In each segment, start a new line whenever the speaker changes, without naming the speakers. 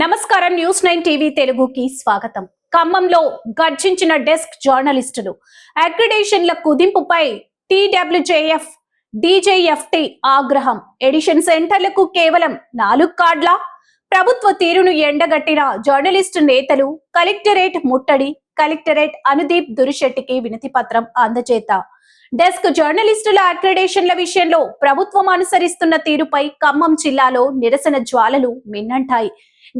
నమస్కారం news 9 TV తెలుగుకి స్వాగతం. ఖమ్మంలో గర్జించిన డెస్క్ జర్నలిస్టులు అక్రిడేషన్ల కుదింపుపై టీడబ్ల్యూజేఎఫ్ డీజేఎఫ్టీ ఆగ్రహం. ఎడిషన్ సెంటర్లకు కేవలం 4 కార్డుల ప్రభుత్వ తీరును ఎండగట్టిన జర్నలిస్టు నేతలు కలెక్టరేట్ ముట్టడి. కలెక్టరేట్ అనుదీప్ దురిశెట్టికి వినతి పత్రం అందజేత. డెస్క్ జర్నలిస్టుల అక్రిడేషన్ల విషయంలో ప్రభుత్వం అనుసరిస్తున్న తీరుపై ఖమ్మం జిల్లాలో నిరసన జ్వాలలు మిన్నంటాయి.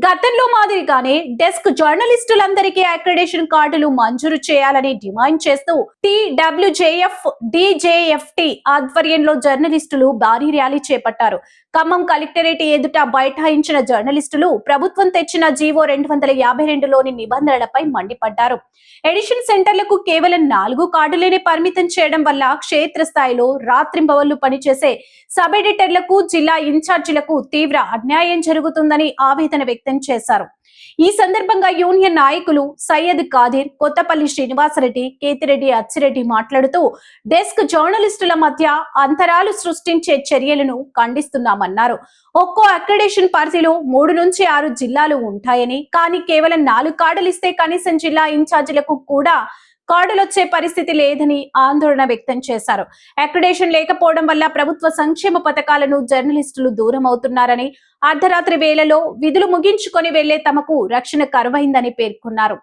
గతంలో మాదిరిగానే డెస్క్ జర్నలిస్టులందరికీ అక్రిడేషన్ కార్డులు మంజూరు చేయాలని డిమాండ్ చేస్తూ టీడబ్ల్యూజేఎఫ్ డీజేఎఫ్టీ ఆధ్వర్యంలో జర్నలిస్టులు భారీ ర్యాలీ చేపట్టారు. ఖమ్మం కలెక్టరేట్ ఎదుట బైఠాయించిన జర్నలిస్టులు ప్రభుత్వం తెచ్చిన జీవో 252లోని నిబంధనలపై మండిపడ్డారు. ఎడిషన్ సెంటర్లకు కేవలం 4 కార్డులేనే పరిమితం చేయడం వల్ల క్షేత్రస్థాయిలో రాత్రింబవళ్లు పనిచేసే సబ్ ఎడిటర్లకు, జిల్లా ఇన్ఛార్జీలకు తీవ్ర అన్యాయం జరుగుతుందని ఆవేదన వ్యక్తం చేశారు. ఈ సందర్భంగా యూనియన్ నాయకులు సయ్యద్ ఖాదీర్, కొత్తపల్లి శ్రీనివాసరెడ్డి, కేతిరెడ్డి అచ్చిరెడ్డి మాట్లాడుతూ డెస్క్ జర్నలిస్టుల మధ్య అంతరాలు సృష్టించే చర్యలను ఖండిస్తున్నామన్నారు. ఒక్కో అక్రిడేషన్ పరిధిలో 3 నుంచి 6 జిల్లాలు ఉంటాయని, కానీ కేవలం 4 కార్డులు ఇస్తే కనీసం జిల్లా ఇన్ఛార్జీలకు కూడా కార్డులు వచ్చే పరిస్థితి లేదని ఆందోళన వ్యక్తం చేశారు. అక్రిడేషన్ లేకపోవడం వల్ల ప్రభుత్వ సంక్షేమ పథకాలను జర్నలిస్టులు దూరం అవుతున్నారని, అర్ధరాత్రి వేళలో విధులు ముగించుకొని వెళ్లే తమకు రక్షణ కరువైందని పేర్కొన్నారు.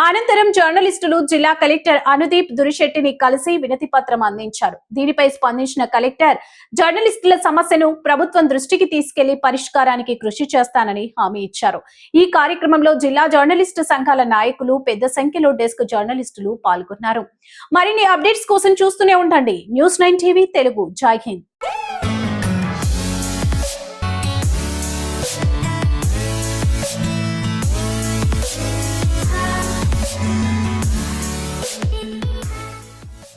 అనంతరం జర్నలిస్టులు జిల్లా కలెక్టర్ అనుదీప్ దురిశెట్టిని కలిసి వినతి పత్రం అందించారు. దీనిపై స్పందించిన కలెక్టర్ జర్నలిస్టుల సమస్యను ప్రభుత్వం దృష్టికి తీసుకెళ్లి పరిష్కారానికి కృషి చేస్తానని హామీ ఇచ్చారు. ఈ కార్యక్రమంలో జిల్లా జర్నలిస్టు సంఘాల నాయకులు పెద్ద సంఖ్యలో డెస్క్ జర్నలిస్టులు పాల్గొన్నారు. మరిన్ని అప్డేట్స్ కోసం చూస్తూనే ఉండండి న్యూస్ 9 టీవీ తెలుగు. జై హింద్.